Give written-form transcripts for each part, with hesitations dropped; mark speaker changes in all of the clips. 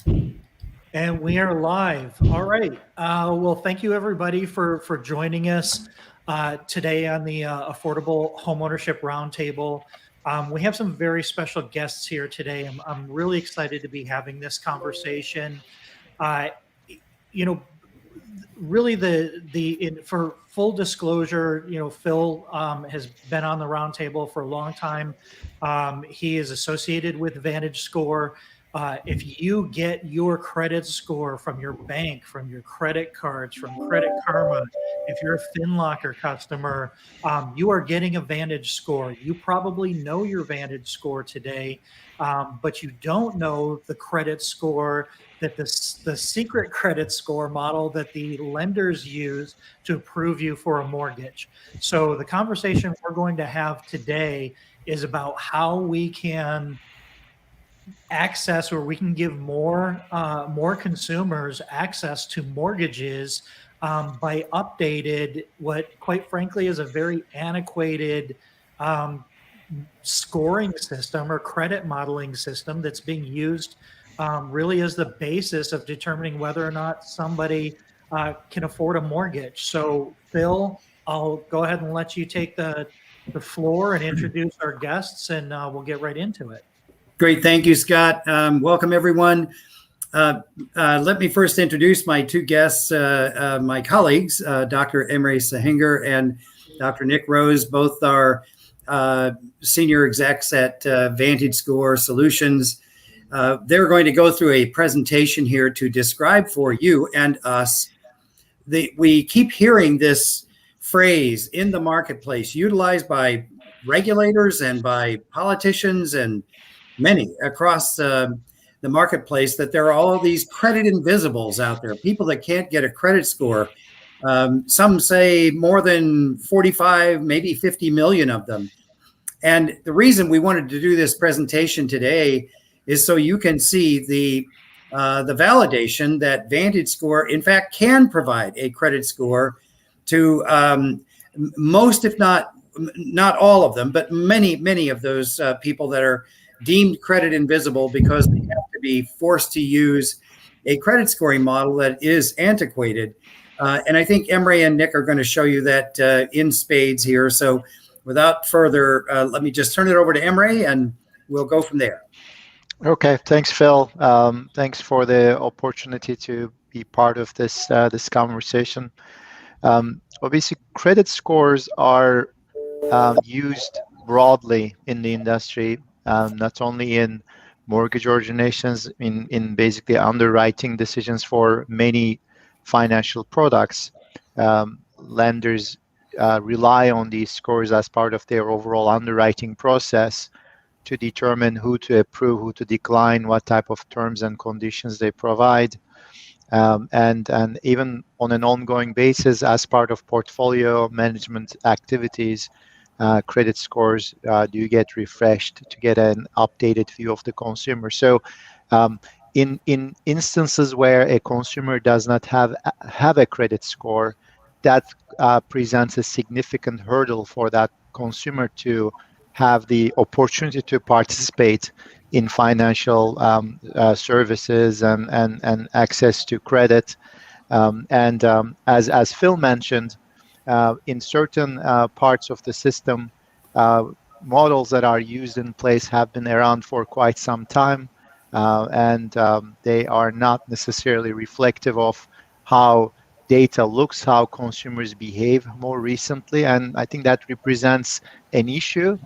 Speaker 1: And we are live. All right. Well, thank you everybody for joining us today on the Affordable Homeownership Roundtable. We have some very special guests here today. I'm really excited to be having this conversation. Uh, you know, really for full disclosure, Phil has been on the roundtable for a long time. He is associated with VantageScore. If you get your credit score from your bank, from your credit cards, from Credit Karma, if you're a FinLocker customer, you are getting a VantageScore. You probably know your VantageScore today, but you don't know the credit score that the secret credit score model that the lenders use to approve you for a mortgage. So the conversation we're going to have today is about how we can access, or we can give more consumers access to mortgages by updated, what quite frankly is a very antiquated scoring system or credit modeling system that's being used really as the basis of determining whether or not somebody can afford a mortgage. So, Phil, I'll go ahead and let you take the floor and introduce our guests, and we'll get right into it.
Speaker 2: Great. Thank you, Scott. Welcome, everyone. Let me first introduce my two guests, my colleagues, Dr. Emre Sahingur and Dr. Nick Rose. Both are senior execs at VantageScore Solutions. They're going to go through a presentation here to describe for you and us. We keep hearing this phrase in the marketplace, utilized by regulators and by politicians and many across the marketplace, that there are all these credit invisibles out there, people that can't get a credit score. Some say more than 45, maybe 50 million of them. And the reason we wanted to do this presentation today is so you can see the validation that VantageScore, in fact, can provide a credit score to most, if not all of them, but many of those people that are deemed credit invisible because they have to be forced to use a credit scoring model that is antiquated. And I think Emre and Nick are going to show you that in spades here. So without further, let me just turn it over to Emre and we'll go from there.
Speaker 3: Okay, thanks, Phil. Thanks for the opportunity to be part of this conversation. Obviously, credit scores are used broadly in the industry, not only in mortgage originations, in basically underwriting decisions for many financial products. Lenders rely on these scores as part of their overall underwriting process to determine who to approve, who to decline, what type of terms and conditions they provide. And even on an ongoing basis, as part of portfolio management activities, credit scores do get refreshed to get an updated view of the consumer. So in instances where a consumer does not have a credit score, that presents a significant hurdle for that consumer to have the opportunity to participate in financial services and access to credit. As Phil mentioned, in certain parts of the system, models that are used in place have been around for quite some time, and they are not necessarily reflective of how data looks, how consumers behave more recently. And I think that represents an issue,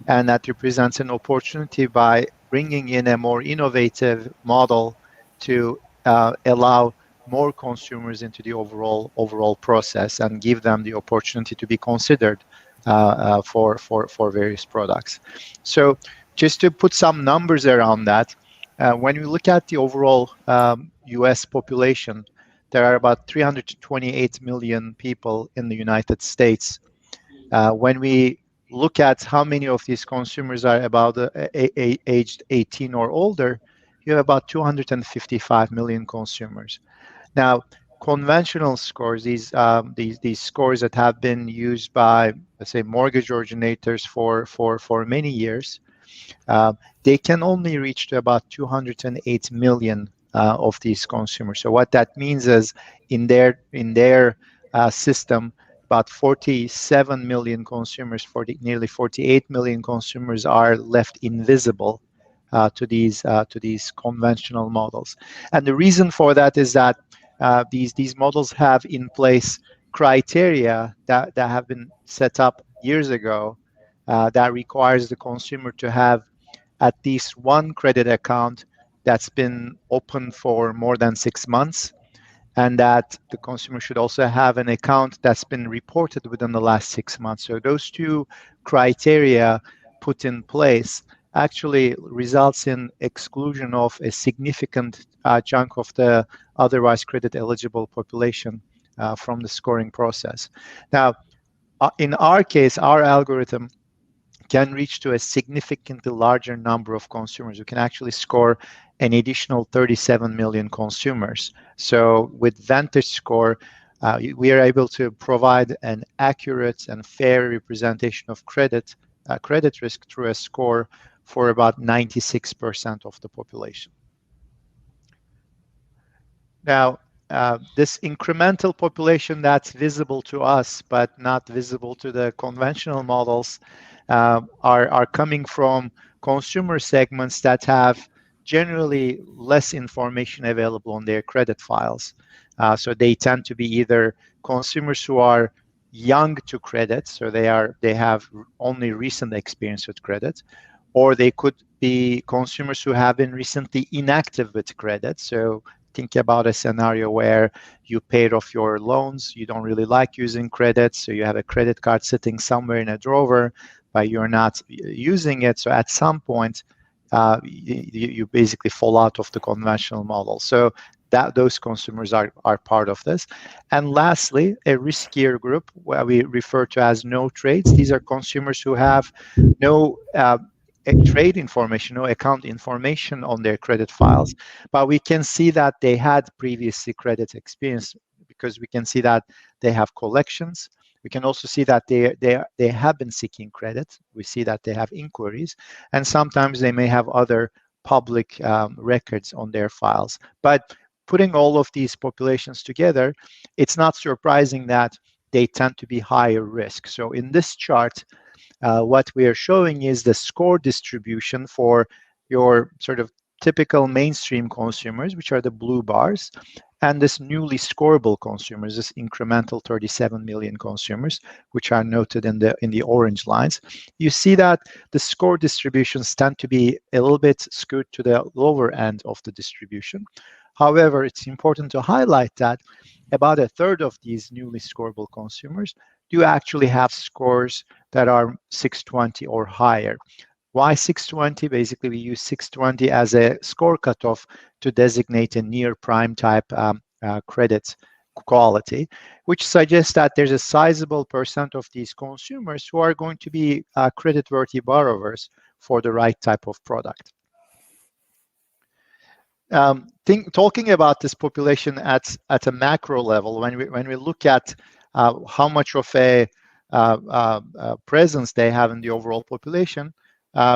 Speaker 3: and that represents an opportunity by bringing in a more innovative model to allow more consumers into the overall process and give them the opportunity to be considered for various products. So just to put some numbers around that, when you look at the overall US population, there are about 328 million people in the United States. When we look at how many of these consumers are about aged 18 or older, you have about 255 million consumers. Now, conventional scores, these scores that have been used by, let's say, mortgage originators for many years, they can only reach to about 208 million of these consumers. So what that means is in their system, about 47 million consumers, nearly 48 million consumers are left invisible to these conventional models. And the reason for that is that these models have in place criteria that have been set up years ago that requires the consumer to have at least one credit account that's been open for more than 6 months, and that the consumer should also have an account that's been reported within the last 6 months. So those two criteria put in place actually results in exclusion of a significant chunk of the otherwise credit eligible population from the scoring process. Now, in our case, our algorithm can reach to a significantly larger number of consumers. We can actually score an additional 37 million consumers. So with VantageScore, we are able to provide an accurate and fair representation of credit risk through a score for about 96% of the population. Now, this incremental population that's visible to us but not visible to the conventional models are coming from consumer segments that have generally less information available on their credit files. So they tend to be either consumers who are young to credit, so they have only recent experience with credit, or they could be consumers who have been recently inactive with credit. So think about a scenario where you paid off your loans, you don't really like using credit, so you have a credit card sitting somewhere in a drawer, but you're not using it. So at some point, you basically fall out of the conventional model. So those consumers are part of this. And lastly, a riskier group, where we refer to as no trades. These are consumers who have no trade information, no account information on their credit files, but we can see that they had previously credit experience because we can see that they have collections. We can also see that they have been seeking credit. We see that they have inquiries, and sometimes they may have other public records on their files. But putting all of these populations together, it's not surprising that they tend to be higher risk. So in this chart, what we are showing is the score distribution for your sort of typical mainstream consumers, which are the blue bars, and this newly scorable consumers, this incremental 37 million consumers, which are noted in the orange lines. You see that the score distributions tend to be a little bit skewed to the lower end of the distribution. However, it's important to highlight that about a third of these newly scorable consumers do actually have scores that are 620 or higher. Why 620? Basically, we use 620 as a score cutoff to designate a near prime type credit quality, which suggests that there's a sizable percent of these consumers who are going to be creditworthy borrowers for the right type of product. Talking about this population at a macro level, when we look at how much of a presence they have in the overall population,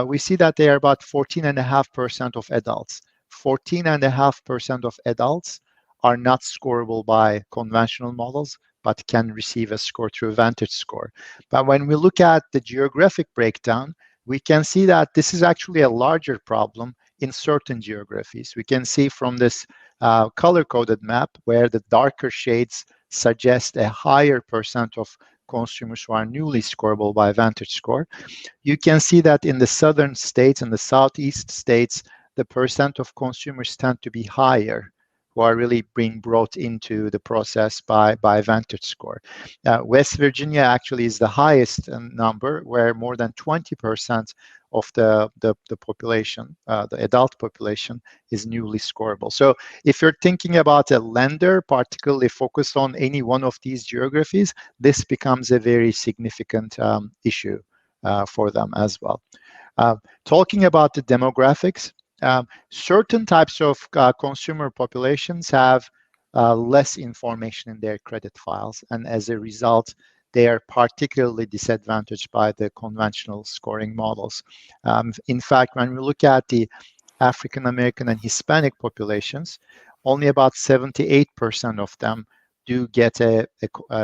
Speaker 3: we see that they are about 14.5% of adults. 14.5% of adults are not scorable by conventional models, but can receive a score through VantageScore. But when we look at the geographic breakdown, we can see that this is actually a larger problem in certain geographies. We can see from this color-coded map where the darker shades suggest a higher percent of consumers who are newly scorable by VantageScore. You can see that in the southern states and the southeast states, the percent of consumers tend to be higher, who are really being brought into the process by VantageScore. West Virginia actually is the highest number, where more than 20% of the population, the adult population, is newly scorable. So if you're thinking about a lender particularly focused on any one of these geographies, this becomes a very significant issue for them as well. Talking about the demographics, certain types of consumer populations have less information in their credit files, and as a result, they are particularly disadvantaged by the conventional scoring models. In fact, when we look at the African American and Hispanic populations, only about 78% of them do get a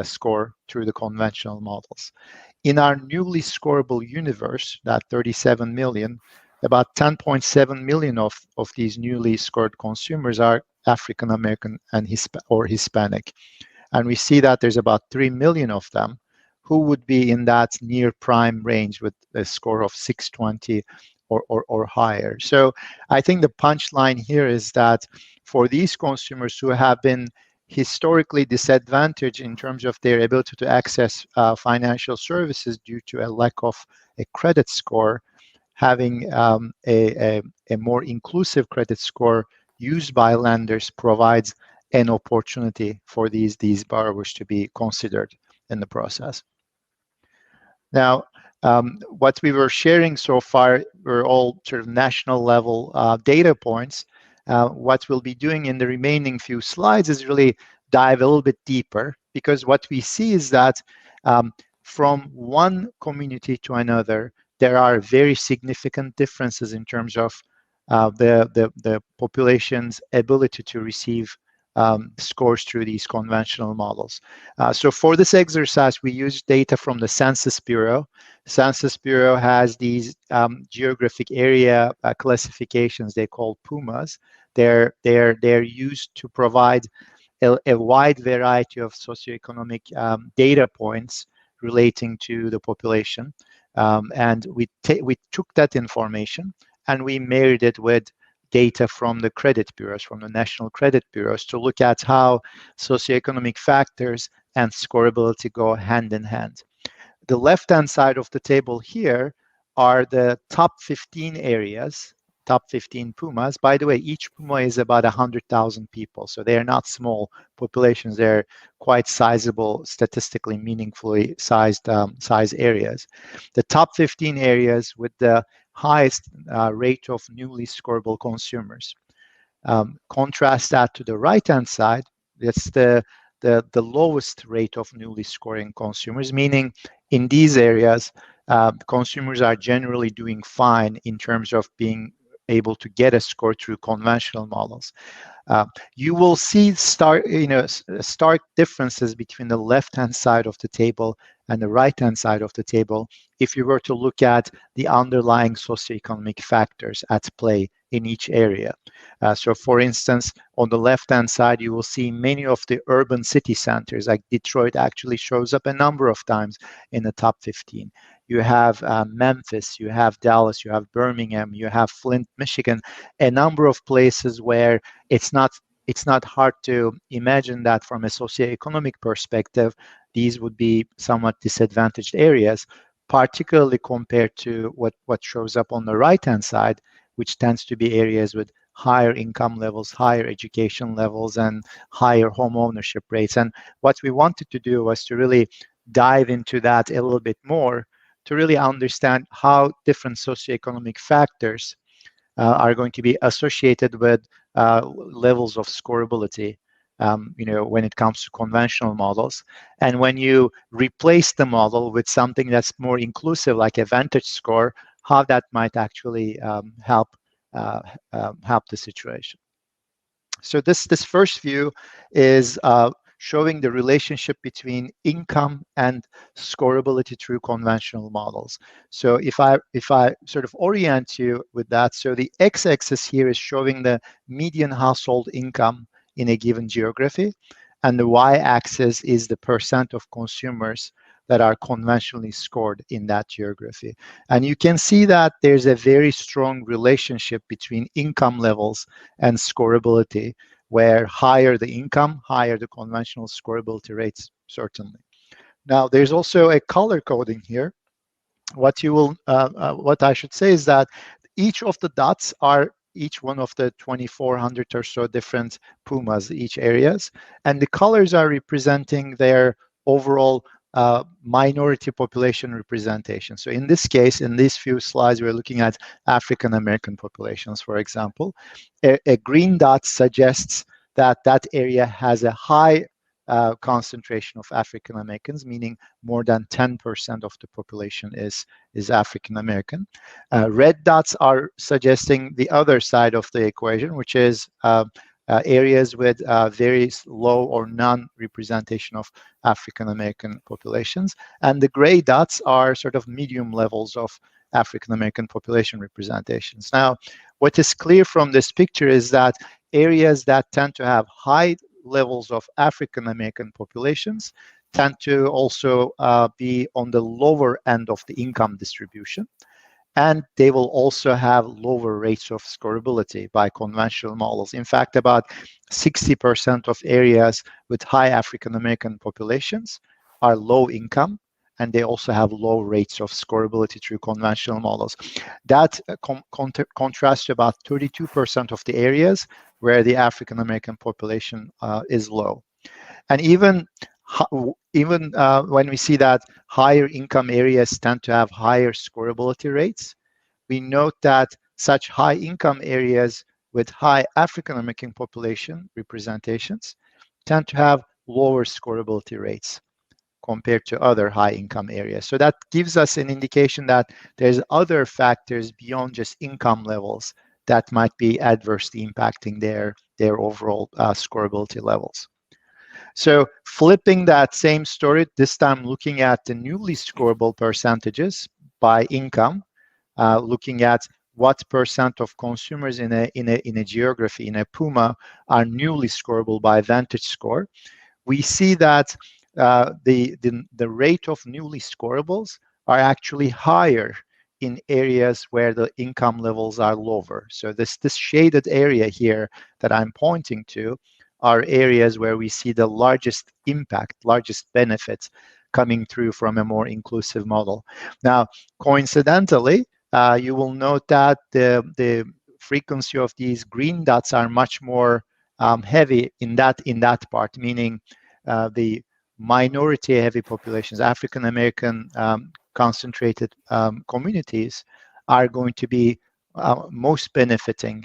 Speaker 3: score through the conventional models. In our newly scorable universe, that 37 million, about 10.7 million of these newly scored consumers are African American and Hispanic. And we see that there's about 3 million of them who would be in that near prime range with a score of 620 or higher. So I think the punchline here is that for these consumers who have been historically disadvantaged in terms of their ability to access financial services due to a lack of a credit score, having a more inclusive credit score used by lenders provides an opportunity for these borrowers to be considered in the process. Now, what we were sharing so far were all sort of national level data points. What we'll be doing in the remaining few slides is really dive a little bit deeper, because what we see is that from one community to another, there are very significant differences in terms of the population's ability to receive scores through these conventional models. So for this exercise, we use data from the Census Bureau. Census Bureau has these geographic area classifications they call PUMAs. They're used to provide a wide variety of socioeconomic data points relating to the population. And we took that information and we married it with data from the credit bureaus, from the national credit bureaus, to look at how socioeconomic factors and scorability go hand in hand. The left-hand side of the table here are the top 15 areas, top 15 PUMAs. By the way, each PUMA is about 100,000 people, so they are not small populations. They're quite sizable, statistically meaningfully sized areas. The top 15 areas with the highest rate of newly scorable consumers. Contrast that to the right-hand side. That's the lowest rate of newly scoring consumers, meaning in these areas, consumers are generally doing fine in terms of being able to get a score through conventional models. You will see stark differences between the left-hand side of the table and the right-hand side of the table if you were to look at the underlying socioeconomic factors at play in each area. So for instance, on the left-hand side, you will see many of the urban city centers, like Detroit actually shows up a number of times in the top 15. You have Memphis, you have Dallas, you have Birmingham, you have Flint, Michigan, a number of places where it's not hard to imagine that from a socioeconomic perspective, these would be somewhat disadvantaged areas, particularly compared to what shows up on the right-hand side, which tends to be areas with higher income levels, higher education levels, and higher home ownership rates. And what we wanted to do was to really dive into that a little bit more to really understand how different socioeconomic factors are going to be associated with levels of scorability, when it comes to conventional models. And when you replace the model with something that's more inclusive, like a VantageScore, how that might actually help the situation. So this first view is showing the relationship between income and scorability through conventional models. So if I sort of orient you with that, so the x-axis here is showing the median household income in a given geography, and the y-axis is the percent of consumers that are conventionally scored in that geography. And you can see that there's a very strong relationship between income levels and scorability, where higher the income, higher the conventional scorability rates, certainly. Now, there's also a color coding here. What I should say is that each of the dots are each one of the 2,400 or so different PUMAs, each areas, and the colors are representing their overall minority population representation. So in this case, in these few slides, we're looking at African American populations, for example. A green dot suggests that that area has a high concentration of African Americans, meaning more than 10% of the population is African American. Red dots are suggesting the other side of the equation, which is areas with very low or non-representation of African American populations. And the gray dots are sort of medium levels of African American population representations. Now, what is clear from this picture is that areas that tend to have high levels of African American populations tend to also be on the lower end of the income distribution. And they will also have lower rates of scorability by conventional models. In fact, about 60% of areas with high African American populations are low income, and they also have low rates of scorability through conventional models. That contrasts to about 32% of the areas where the African American population is low. And even when we see that higher income areas tend to have higher scorability rates, we note that such high income areas with high African American population representations tend to have lower scorability rates compared to other high income areas. So that gives us an indication that there's other factors beyond just income levels that might be adversely impacting their overall scorability levels. So flipping that same story, this time looking at the newly scorable percentages by income, looking at what percent of consumers in a geography, in a PUMA, are newly scorable by VantageScore, we see that the rate of newly scorables are actually higher in areas where the income levels are lower. So this shaded area here that I'm pointing to are areas where we see the largest impact, largest benefits coming through from a more inclusive model. Now, coincidentally, you will note that the frequency of these green dots are much more heavy in that part, meaning the minority-heavy populations, African American concentrated communities, are going to be most benefiting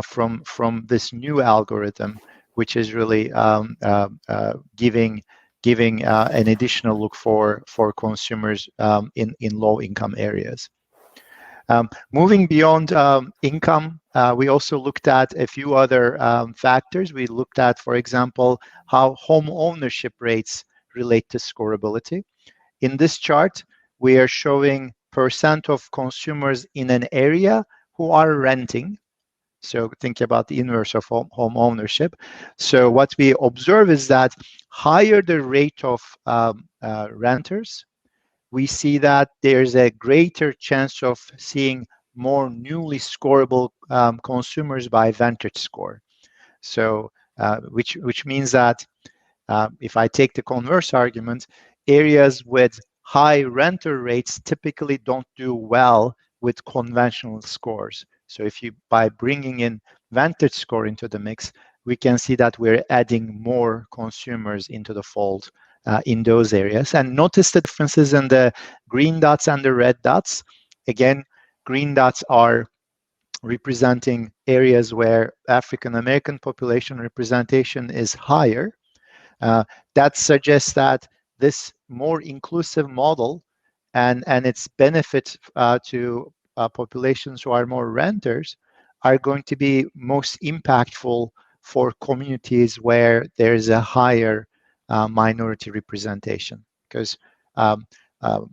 Speaker 3: from this new algorithm, which is really giving an additional look for consumers in low-income areas. Moving beyond income, we also looked at a few other factors. We looked at, for example, how home ownership rates relate to scorability. In this chart, we are showing percent of consumers in an area who are renting. So think about the inverse of home ownership. So what we observe is that higher the rate of renters, we see that there's a greater chance of seeing more newly scorable consumers by VantageScore. So which means that if I take the converse argument, areas with high renter rates typically don't do well with conventional scores. So if you, by bringing in VantageScore into the mix, we can see that we're adding more consumers into the fold in those areas. And notice the differences in the green dots and the red dots. Again, green dots are representing areas where African American population representation is higher. That suggests that this more inclusive model and its benefit to populations who are more renters are going to be most impactful for communities where there's a higher minority representation, because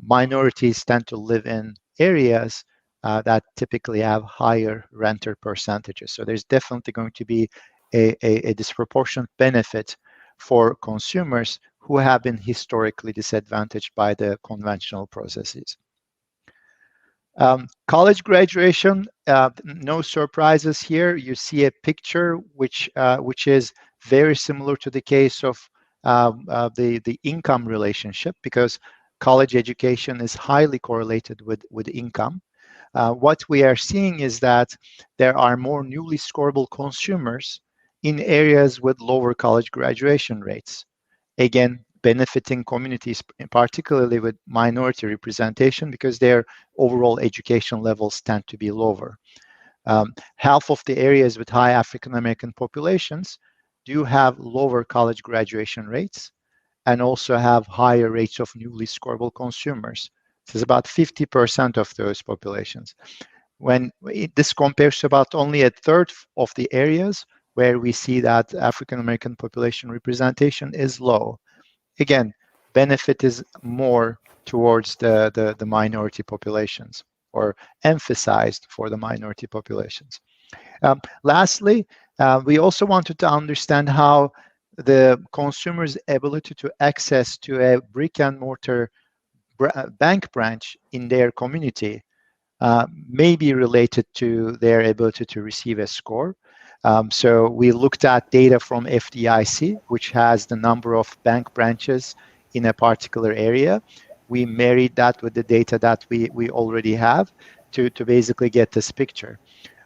Speaker 3: minorities tend to live in areas that typically have higher renter percentages. So there's definitely going to be a disproportionate benefit for consumers who have been historically disadvantaged by the conventional processes. College graduation, no surprises here. You see a picture which is very similar to the case of the income relationship, because college education is highly correlated with income. What we are seeing is that there are more newly scorable consumers in areas with lower college graduation rates. Again, benefiting communities, particularly with minority representation, because their overall education levels tend to be lower. Half of the areas with high African American populations do have lower college graduation rates, and also have higher rates of newly scorable consumers. This is about 50% of those populations. This compares to about only a third of the areas where we see that African American population representation is low. Again, benefit is more towards the minority populations, or emphasized for the minority populations. Lastly, we also wanted to understand how the consumer's ability to access to a brick and mortar bank branch in their community may be related to their ability to receive a score. So we looked at data from FDIC, which has the number of bank branches in a particular area. We married that with the data that we already have to basically get this picture.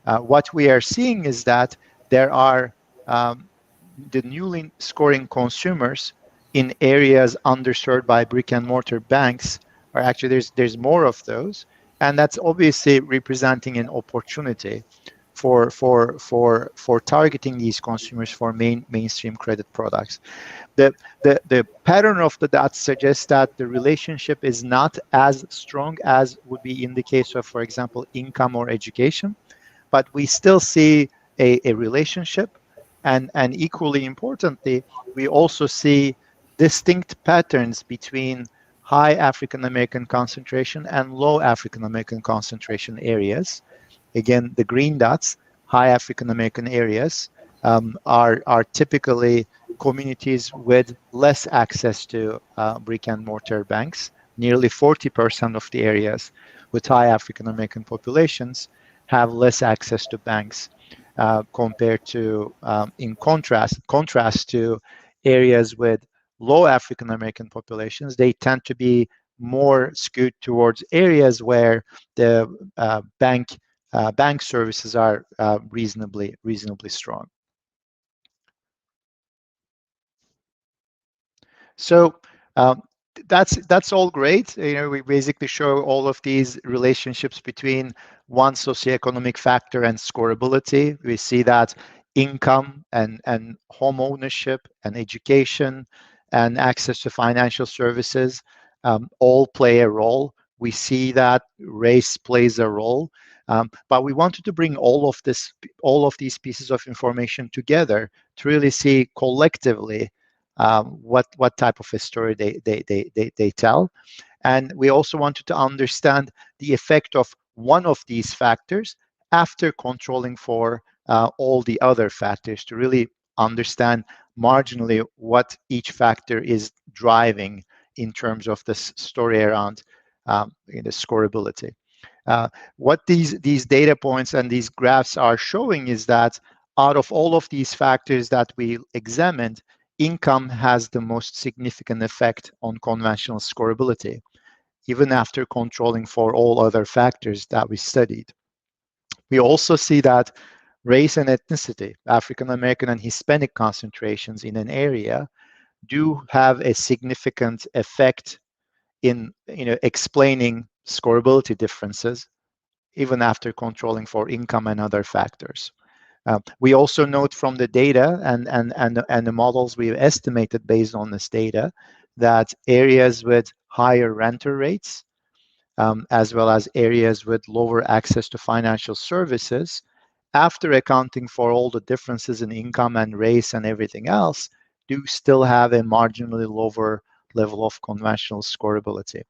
Speaker 3: What we are seeing is that there are the newly scoring consumers in areas underserved by brick and mortar banks, or actually there's more of those, and that's obviously representing an opportunity for targeting these consumers for mainstream credit products. The pattern of the dots suggests that the relationship is not as strong as would be in the case of, for example, income or education, but we still see a relationship, and equally importantly, we also see distinct patterns between high African American concentration and low African American concentration areas. Again, the green dots, high African American areas, are typically communities with less access to brick and mortar banks. Nearly 40% of the areas with high African American populations have less access to banks compared to, in contrast to areas with low African American populations. They tend to be more skewed towards areas where the bank services are reasonably strong. So that's all great. We basically show all of these relationships between one socioeconomic factor and scorability. We see that income and home ownership and education and access to financial services all play a role. We see that race plays a role, but we wanted to bring all of these pieces of information together to really see collectively what type of a story they tell. And we also wanted to understand the effect of one of these factors after controlling for all the other factors, to really understand marginally what each factor is driving in terms of the story around the scorability. What these data points and these graphs are showing is that out of all of these factors that we examined, income has the most significant effect on conventional scorability, even after controlling for all other factors that we studied. We also see that race and ethnicity, African American and Hispanic concentrations in an area, do have a significant effect in explaining scorability differences, even after controlling for income and other factors. We also note from the data and the models we've estimated based on this data that areas with higher renter rates, as well as areas with lower access to financial services, after accounting for all the differences in income and race and everything else, do still have a marginally lower level of conventional scorability.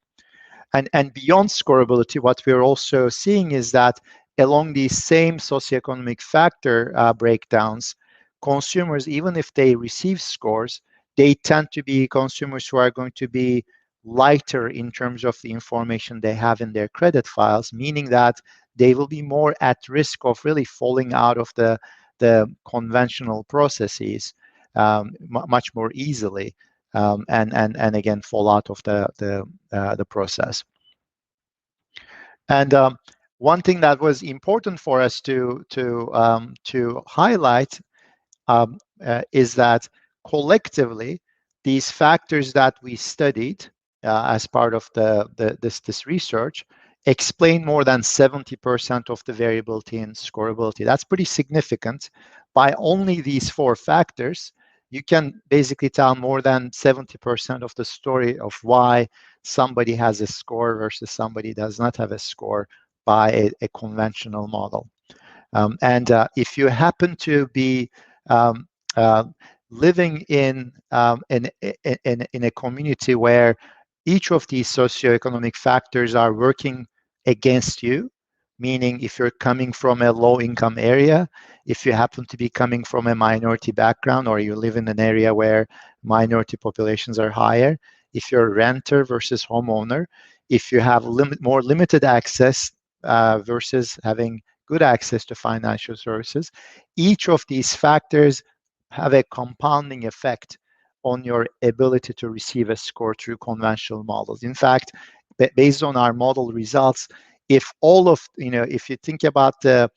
Speaker 3: And beyond scorability, what we're also seeing is that along these same socioeconomic factor breakdowns, consumers, even if they receive scores, they tend to be consumers who are going to be lighter in terms of the information they have in their credit files, meaning that they will be more at risk of really falling out of the conventional processes much more easily, and again fall out of the process. And one thing that was important for us to highlight is that collectively, these factors that we studied as part of this research explain more than 70% of the variability in scorability. That's pretty significant. By only these 4 factors, you can basically tell more than 70% of the story of why somebody has a score versus somebody does not have a score by a conventional model. And if you happen to be living in a community where each of these socioeconomic factors are working against you, meaning if you're coming from a low-income area, if you happen to be coming from a minority background, or you live in an area where minority populations are higher, if you're a renter versus homeowner, if you have more limited access versus having good access to financial services, each of these factors have a compounding effect on your ability to receive a score through conventional models. In fact, based on our model results, if all of, if you think about the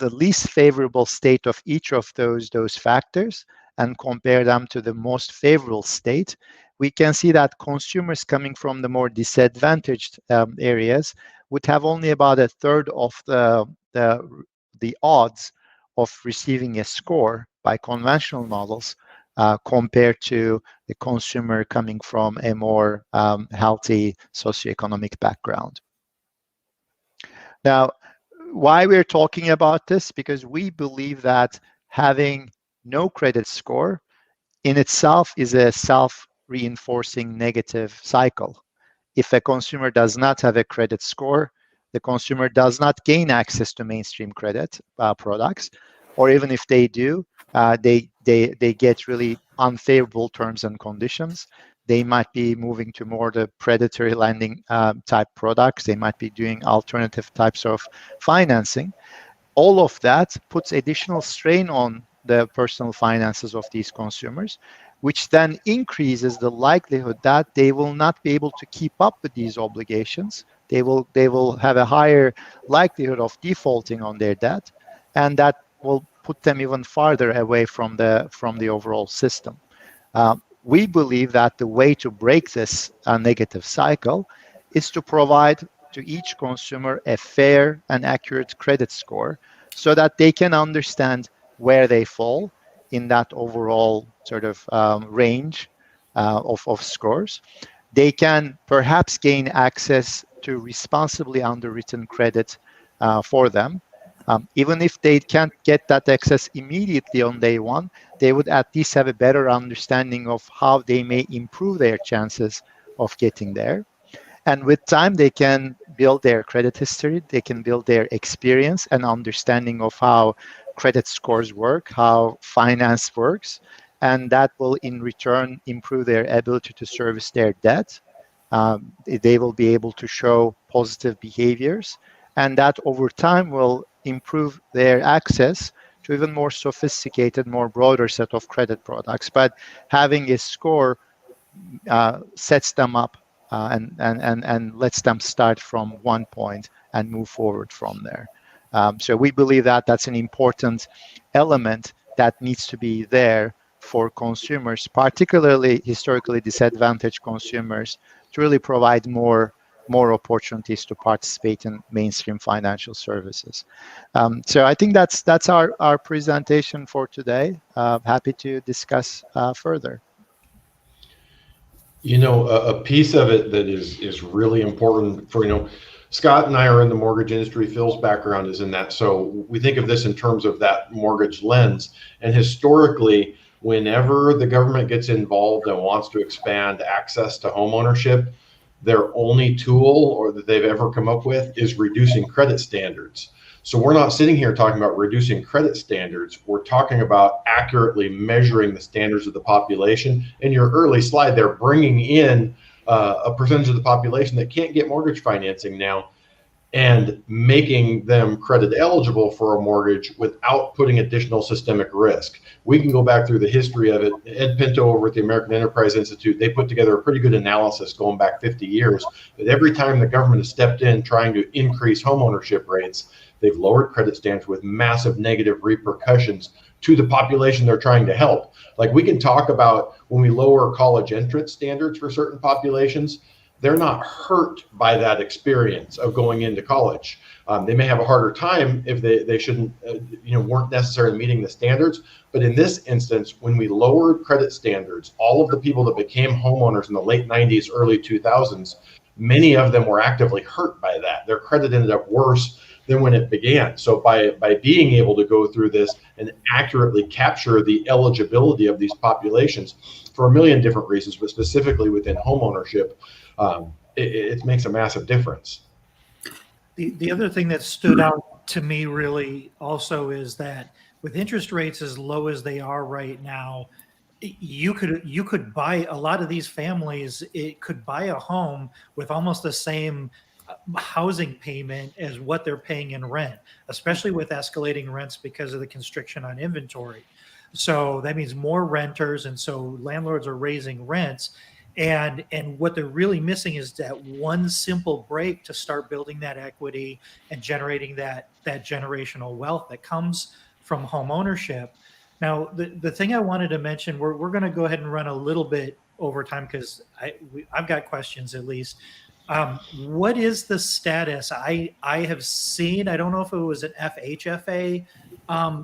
Speaker 3: least favorable state of each of those factors and compare them to the most favorable state, we can see that consumers coming from the more disadvantaged areas would have only about a third of the odds of receiving a score by conventional models compared to the consumer coming from a more healthy socioeconomic background. Now, why we're talking about this? Because we believe that having no credit score in itself is a self-reinforcing negative cycle. If a consumer does not have a credit score, the consumer does not gain access to mainstream credit products, or even if they do, they get really unfavorable terms and conditions. They might be moving to more the predatory lending type products. They might be doing alternative types of financing. All of that puts additional strain on the personal finances of these consumers, which then increases the likelihood that they will not be able to keep up with these obligations. They will have a higher likelihood of defaulting on their debt, and that will put them even farther away from the overall system. We believe that the way to break this negative cycle is to provide to each consumer a fair and accurate credit score so that they can understand where they fall in that overall sort of range of scores. They can perhaps gain access to responsibly underwritten credit for them. Even if they can't get that access immediately on day one, they would at least have a better understanding of how they may improve their chances of getting there. And with time, they can build their credit history, they can build their experience and understanding of how credit scores work, how finance works, and that will in return improve their ability to service their debt. They will be able to show positive behaviors, and that over time will improve their access to even more sophisticated, more broader set of credit products. But having a score sets them up and lets them start from one point and move forward from there. So we believe that that's an important element that needs to be there for consumers, particularly historically disadvantaged consumers, to really provide more opportunities to participate in mainstream financial services. So I think that's our presentation for today. Happy to discuss further.
Speaker 4: A piece of it that is really important for, Scott and I are in the mortgage industry. Phil's background is in that. So we think of this in terms of that mortgage lens. And historically, whenever the government gets involved and wants to expand access to homeownership, their only tool or that they've ever come up with is reducing credit standards. So we're not sitting here talking about reducing credit standards. We're talking about accurately measuring the standards of the population. In your early slide, they're bringing in a percentage of the population that can't get mortgage financing now and making them credit eligible for a mortgage without putting additional systemic risk. We can go back through the history of it. Ed Pinto over at the American Enterprise Institute, they put together a pretty good analysis going back 50 years. But every time the government has stepped in trying to increase homeownership rates, they've lowered credit standards with massive negative repercussions to the population they're trying to help. Like we can talk about when we lower college entrance standards for certain populations, they're not hurt by that experience of going into college. They may have a harder time if they shouldn't, weren't necessarily meeting the standards. But in this instance, when we lowered credit standards, all of the people that became homeowners in the late 90s, early 2000s, many of them were actively hurt by that. Their credit ended up worse than when it began. So by being able to go through this and accurately capture the eligibility of these populations for a million different reasons, but specifically within homeownership, it makes a massive difference.
Speaker 1: The other thing that stood out to me really also is that with interest rates as low as they are right now, you could buy, a lot of these families, it could buy a home with almost the same housing payment as what they're paying in rent, especially with escalating rents because of the constriction on inventory. So that means more renters, and so landlords are raising rents. And what they're really missing is that one simple break to start building that equity and generating that generational wealth that comes from home ownership. Now, the thing I wanted to mention, we're going to go ahead and run a little bit over time because I've got questions at least. What is the status? I have seen, I don't know if it was an FHFA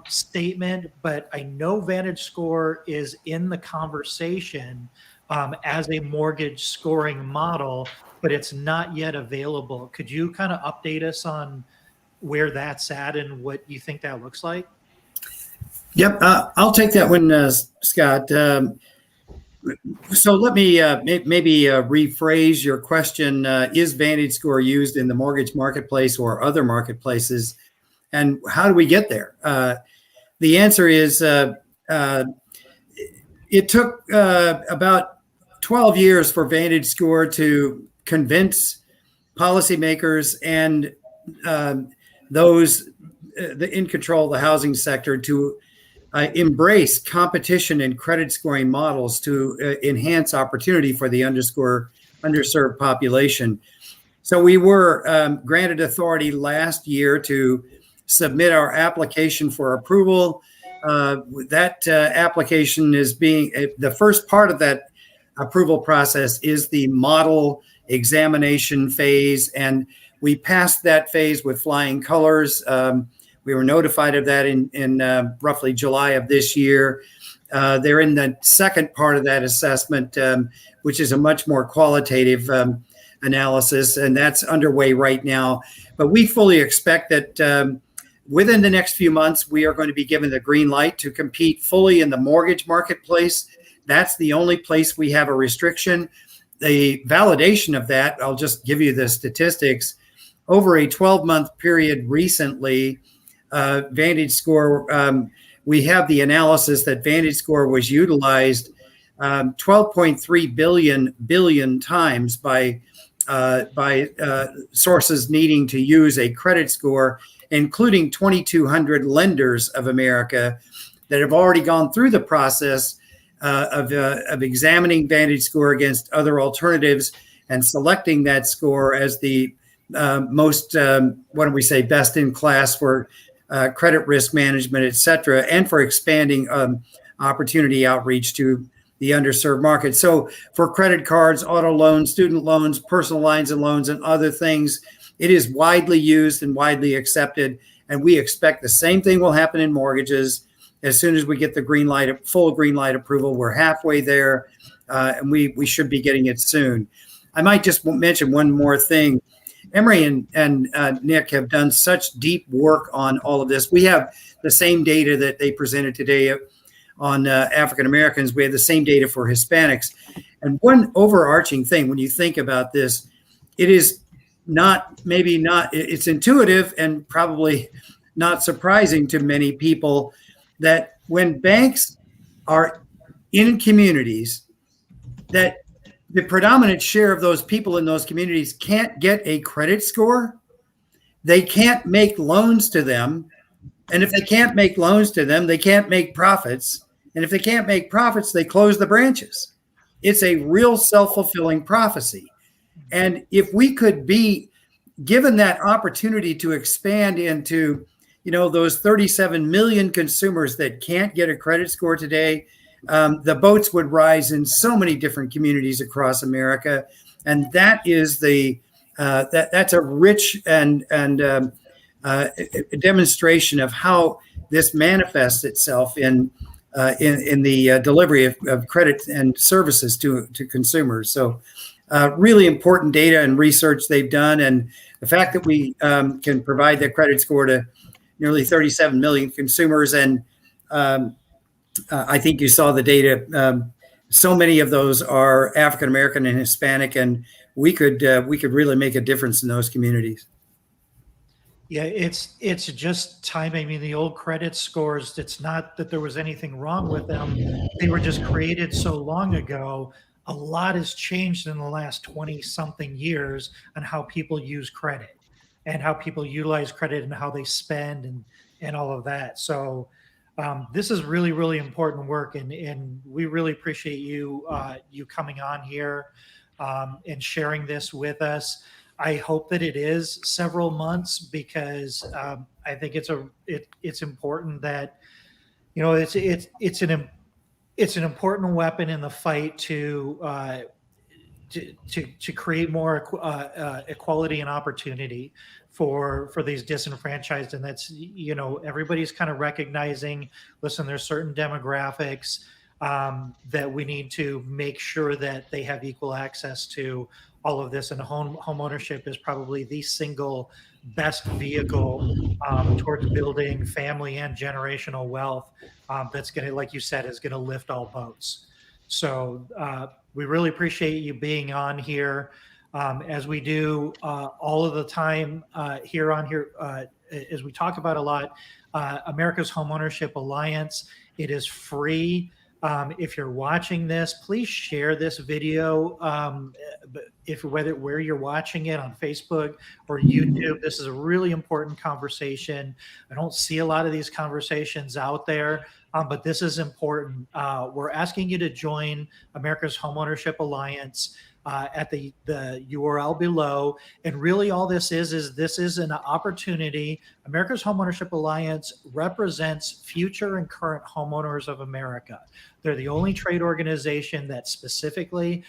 Speaker 1: statement, but I know VantageScore is in the conversation as a mortgage scoring model, but it's not yet available. Could you kind of update us on where that's at and what you think that looks like?
Speaker 2: Yep, I'll take that one, Scott. So let me maybe rephrase your question. Is VantageScore used in the mortgage marketplace or other marketplaces? And how do we get there? The answer is it took about 12 years for VantageScore to convince policymakers and those in control of the housing sector to embrace competition and credit scoring models to enhance opportunity for the underserved population. So we were granted authority last year to submit our application for approval. That application is being, the first part of that approval process is the model examination phase, and we passed that phase with flying colors. We were notified of that in roughly July of this year. They're in the second part of that assessment, which is a much more qualitative analysis, and that's underway right now. But we fully expect that within the next few months, we are going to be given the green light to compete fully in the mortgage marketplace. That's the only place we have a restriction. The validation of that, I'll just give you the statistics. Over a 12-month period recently, VantageScore, we have the analysis that VantageScore was utilized 12.3 billion times by sources needing to use a credit score, including 2,200 lenders of America that have already gone through the process of examining VantageScore against other alternatives and selecting that score as the most, best in class for credit risk management, et cetera, and for expanding opportunity outreach to the underserved market. So for credit cards, auto loans, student loans, personal lines and loans, and other things, it is widely used and widely accepted. And we expect the same thing will happen in mortgages. As soon as we get the green light, full green light approval, we're halfway there, and we should be getting it soon. I might just mention one more thing. Emre and Nick have done such deep work on all of this. We have the same data that they presented today on African Americans. We have the same data for Hispanics. And one overarching thing, when you think about this, it is it's intuitive and probably not surprising to many people that when banks are in communities, that the predominant share of those people in those communities can't get a credit score. They can't make loans to them. And if they can't make loans to them, they can't make profits. And if they can't make profits, they close the branches. It's a real self-fulfilling prophecy. And if we could be given that opportunity to expand into, those 37 million consumers that can't get a credit score today, the boats would rise in so many different communities across America. And that is that's a rich and a demonstration of how this manifests itself in the delivery of credit and services to consumers. So really important data and research they've done, and the fact that we can provide the credit score to nearly 37 million consumers, and I think you saw the data. So many of those are African American and Hispanic, and we could really make a difference in those communities.
Speaker 1: Yeah, it's just time. I mean, the old credit scores, it's not that there was anything wrong with them. They were just created so long ago. A lot has changed in the last 20 something years on how people use credit and how people utilize credit and how they spend and all of that. So this is really, really important work. And we really appreciate you coming on here and sharing this with us. I hope that it is several months, because I think it's important that, you know, it's an important weapon in the fight to create more equality and opportunity for these disenfranchised. And that's, you know, everybody's kind of recognizing, listen, there's certain demographics that we need to make sure that they have equal access to all of this, and home ownership is probably the single best vehicle towards building family and generational wealth that's going to, like you said, is going to lift all boats. So we really appreciate you being on here, as we do all of the time here on here, as we talk about a lot, America's Homeownership Alliance. It is free. If you're watching this, please share this video. Where you're watching it on Facebook or YouTube, this is a really important conversation. I don't see a lot of these conversations out there, but this is important. We're asking you to join America's Homeownership Alliance at the URL below. And really all this is an opportunity. America's Homeownership Alliance represents future and current homeowners of America. They're the only trade organization that specifically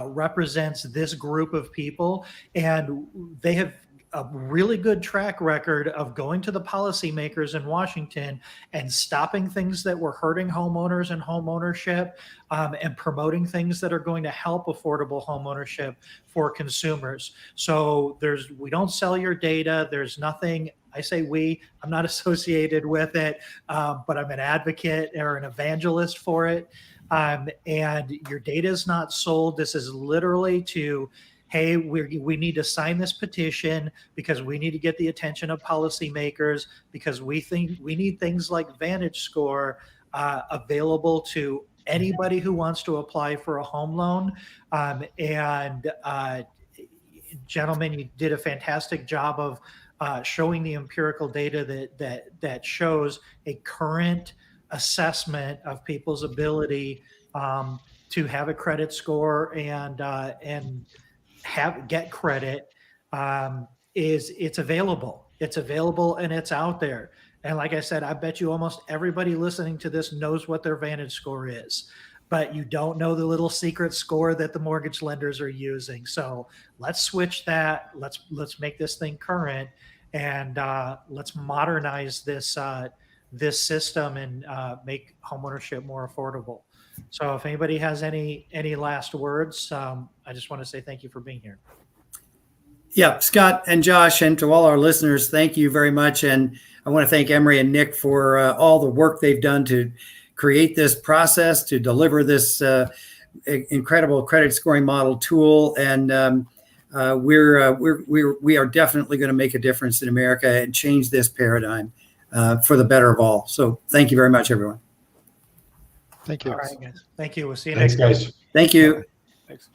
Speaker 1: represents this group of people. And they have a really good track record of going to the policymakers in Washington and stopping things that were hurting homeowners and homeownership, and promoting things that are going to help affordable homeownership for consumers. So we don't sell your data. There's nothing, I say I'm not associated with it, but I'm an advocate or an evangelist for it. And your data is not sold. This is literally to, hey, we need to sign this petition because we need to get the attention of policymakers, because we think we need things like VantageScore available to anybody who wants to apply for a home loan. Gentlemen, you did a fantastic job of showing the empirical data that shows a current assessment of people's ability to have a credit score and get credit. It's available. It's available and it's out there. And like I said, I bet you almost everybody listening to this knows what their VantageScore is, but you don't know the little secret score that the mortgage lenders are using. So let's switch that. Let's make this thing current, and let's modernize this system and make homeownership more affordable. So if anybody has any last words, I just want to say thank you for being here.
Speaker 2: Yeah, Scott and Josh, and to all our listeners, thank you very much. And I want to thank Emre and Nick for all the work they've done to create this process, to deliver this incredible credit scoring model tool. And we are definitely going to make a difference in America and change this paradigm for the better of all. So thank you very much, everyone.
Speaker 3: Thank you.
Speaker 1: All right, guys. Thank you. We'll see you
Speaker 4: Thanks,
Speaker 1: next time.
Speaker 4: guys.
Speaker 2: Thank you.
Speaker 3: Thanks.